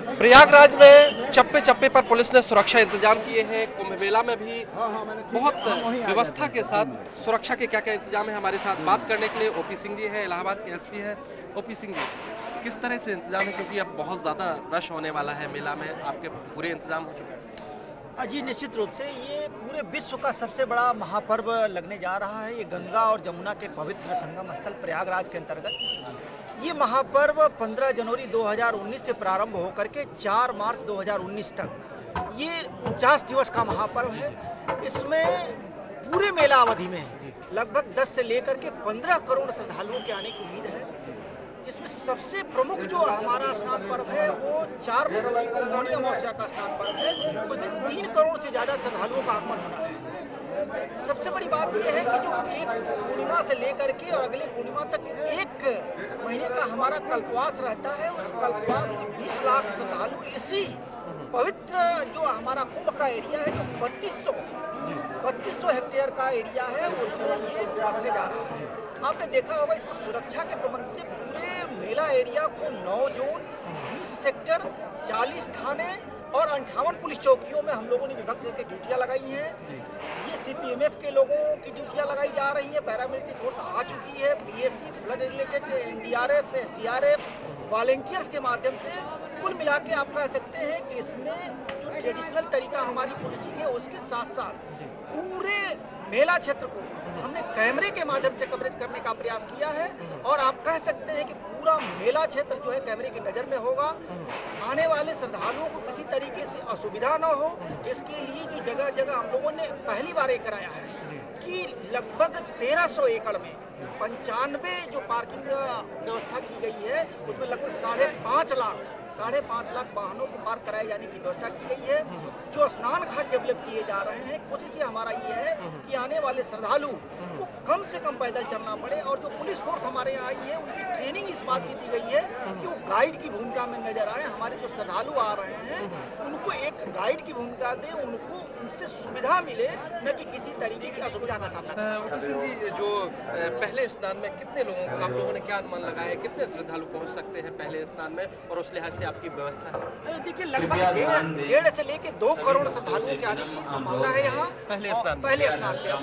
प्रयागराज में चप्पे चप्पे पर पुलिस ने सुरक्षा इंतजाम किए हैं। कुंभ मेला में भी बहुत व्यवस्था के साथ सुरक्षा के क्या क्या इंतजाम है, हमारे साथ बात करने के लिए ओपी सिंह जी हैं, इलाहाबाद के एसपी हैं। ओपी सिंह जी, किस तरह से इंतजाम है, क्योंकि अब बहुत ज़्यादा रश होने वाला है मेला में, आपके पूरे इंतजाम हो चुके हैं? जी, निश्चित रूप से ये पूरे विश्व का सबसे बड़ा महापर्व लगने जा रहा है। ये गंगा और जमुना के पवित्र संगम स्थल प्रयागराज के अंतर्गत ये महापर्व 15 जनवरी 2019 से प्रारंभ होकर के 4 मार्च 2019 तक ये 49 दिवस का महापर्व है। इसमें पूरे मेला अवधि में लगभग 10 से लेकर के 15 करोड़ श्रद्धालुओं के आने की उम्मीद है, जिसमें सबसे प्रमुख जो हमारा स्नान पर्व है वो 4 फरवरी को मौनी अमावस्या का स्नान पर्व है। उस दिन 3 करोड़ से ज़्यादा श्रद्धालुओं का आगमन होना है। सबसे बड़ी बात यह है कि जो एक पूर्णिमा से लेकर के और अगले पूर्णिमा तक 1 महीने का हमारा कल्पवास रहता है। उस कल्पवास में 20 लाख श्रद्धालु इसी पवित्र जो हमारा कुंभ का एरिया है, जो 3200 हेक्टेयर का एरिया है, उसमें ये बसने जा रहा है। आपने देखा होगा, इसको सुरक्षा के प्रबंध से पूरे मेला एरिया को 9 जोन, 20 सेक्टर, 40 थाने और 58 पुलिस चौकियों में हम लोगों ने विभक्त करके ड्यूटियाँ लगाई हैं। ये सीपीएमएफ के लोगों की ड्यूटियाँ लगाई जा रही हैं, पैरामिलिट्री फोर्स आ चुकी है, PAC, flood related, NDRF, SDRF, volunteers के माध्यम से कुल मिला के आप कह सकते हैं कि इसमें जो ट्रेडिशनल तरीका हमारी पुलिसिंग है उसके साथ साथ पूरे मेला क्षेत्र को हमने कैमरे के माध्यम से कवरेज करने का प्रयास किया है। और आप कह सकते हैं कि पूरा मेला क्षेत्र जो है कैमरे की नज़र में होगा। आने वाले श्रद्धालुओं को किसी तरीके से असुविधा न हो, इसके लिए जो जगह जगह हम लोगों ने पहली बार ये कराया है कि लगभग 1300 एकड़ में 95 जो पार्किंग व्यवस्था की गई है, उसमें लगभग 5.5 लाख वाहनों को पार्क कराए जाने की व्यवस्था की गई है। जो स्नान घाट डेवलप किए जा रहे हैं, कोशिश हमारा ये है कि आने वाले श्रद्धालु को कम से कम पैदल चलना पड़े। और जो पुलिस फोर्स हमारे यहाँ आई है, उनकी ट्रेनिंग इस बात की दी गई है कि वो गाइड की भूमिका में नजर आए। हमारे जो श्रद्धालु आ रहे हैं उनको एक गाइड की भूमिका दें, उनको उनसे सुविधा मिले, न कि किसी तरीके की असुविधा का सामना करें। जो पहले स्नान में कितने लोगों को, आप लोगों ने क्या अनुमान लगाया, कितने श्रद्धालु पहुँच सकते हैं पहले स्नान में, और उस लिहाज से आपकी व्यवस्था है? देखिए, लगभग 1.5 से लेके 2 करोड़ श्रद्धालुओं के आने की संभावना है यहाँ पहले स्नान पे।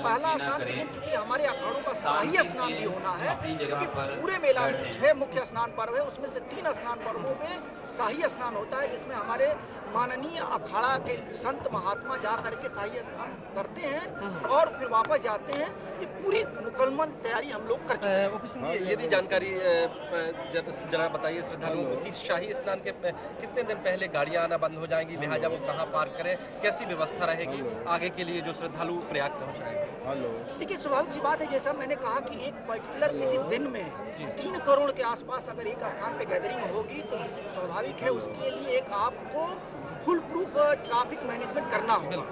पहला स्नान, लेकिन चूंकि हमारे अखाड़ों का शाही स्नान भी होना है, क्योंकि पूरे मेला में 6 मुख्य स्नान पर्व है, उसमें से 3 स्नान पर्वों में शाही स्नान होता है, जिसमें हमारे माननीय अखाड़ा के संत महात्मा जा करके शाही स्नान करते हैं और फिर वापस जाते हैं। ये पूरी मुकम्मल तैयारी हम लोग कर चुके हैं। ओपी सिंह जी, ये भी जानकारी जरा बताइए श्रद्धालुओं को कि शाही स्नान के कितने दिन पहले गाड़ियां आना बंद हो जाएंगी, लिहाजा वो कहाँ पार्क करें, कैसी व्यवस्था रहेगी आगे के लिए जो श्रद्धालु प्रयाग पहुँच रहे हैं? देखिए, स्वाभाविक सी बात है, जैसा मैंने कहा कि एक पर्टिकुलर किसी दिन में 3 करोड़ के आसपास अगर एक स्थान पे गैदरिंग होगी तो स्वाभाविक है उसके लिए एक आपको फुल प्रूफ ट्रैफिक मैनेजमेंट करना होगा।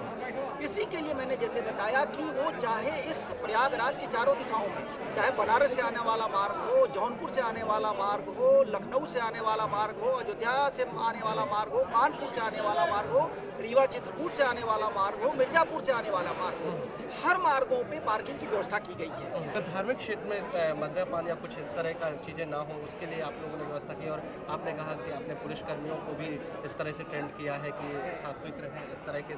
इसी के लिए मैंने जैसे बताया कि वो चाहे इस प्रयागराज की चारों दिशाओं में, चाहे बनारस से आने वाला मार्ग हो, जौनपुर से आने वाला मार्ग हो, लखनऊ से आने वाला मार्ग हो, अयोध्या से आने वाला मार्ग हो, कानपुर से आने वाला मार्ग हो, रीवा चित्रकूट से आने वाला मार्ग हो, मिर्जापुर से आने वाला मार्ग हो, हर मार्गों पे पार्किंग की व्यवस्था की गई है। धार्मिक क्षेत्र में मद्यपान या कुछ इस तरह का चीज़ें ना हो, उसके लिए आप लोगों ने व्यवस्था की, और आपने कहा कि आपने पुलिसकर्मियों को भी इस तरह से ट्रेंड किया है कि सात्विक रहें, इस तरह के।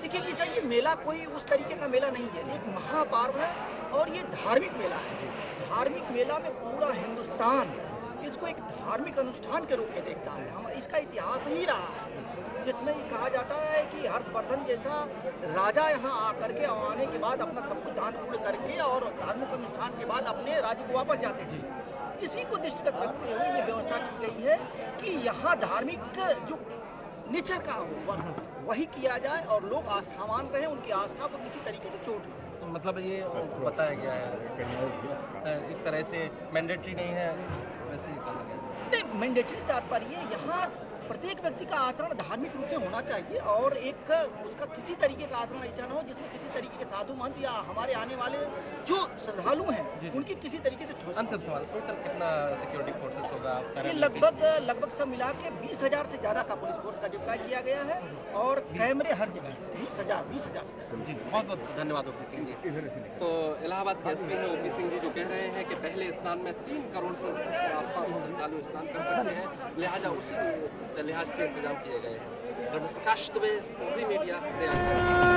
देखिए जी सर, ये मेला कोई उस तरीके का मेला नहीं है, एक महापर्व है और ये धार्मिक मेला है। धार्मिक मेला में पूरा हिंदुस्तान इसको एक धार्मिक अनुष्ठान के रूप में देखता है। हम इसका इतिहास ही रहा है, जिसमें कहा जाता है कि हर्षवर्धन जैसा राजा यहाँ आकर के आने के बाद अपना सब कुछ दान पूर्ण करके और धार्मिक अनुष्ठान के बाद अपने राज्य को वापस जाते थे। इसी को दृष्टिगत रखते हुए ये व्यवस्था की गई है कि यहाँ धार्मिक जो नेचर का वर्क वही किया जाए और लोग आस्थावान रहे, उनकी आस्था को किसी तरीके से चोट न। मतलब ये बताया गया है, एक तरह से मैंडेटरी नहीं है, वैसे ही कहा गया नहीं। मैंडेटरी तात्पर्य यहाँ प्रत्येक व्यक्ति का आचरण धार्मिक रूप से होना चाहिए और एक उसका किसी तरीके का आचरण ऐसा न हो जिसमें किसी तरीके के साधु महंत या हमारे आने वाले जो श्रद्धालु हैं उनकी किसी तरीके से अंतिम सवाल, टोटल कितना सिक्योरिटी फोर्सेस होगा? ये लगभग सब मिला के 20,000 से ज़्यादा का पुलिस फोर्स का डिप्लॉय किया गया है और कैमरे हर जगह 20,000 से ज़्यादा। जी, बहुत बहुत धन्यवाद ओपी सिंह जी। तो इलाहाबाद के एसपी हैं ओपी सिंह जी, जो कह रहे हैं कि पहले स्नान में 3 करोड़ से आसपास श्रद्धालु स्नान कर सकते हैं, लिहाजा उसी लिहाज से इंतजाम किए गए हैं। प्रकाश दुबे, जी मीडिया, प्रयागराज।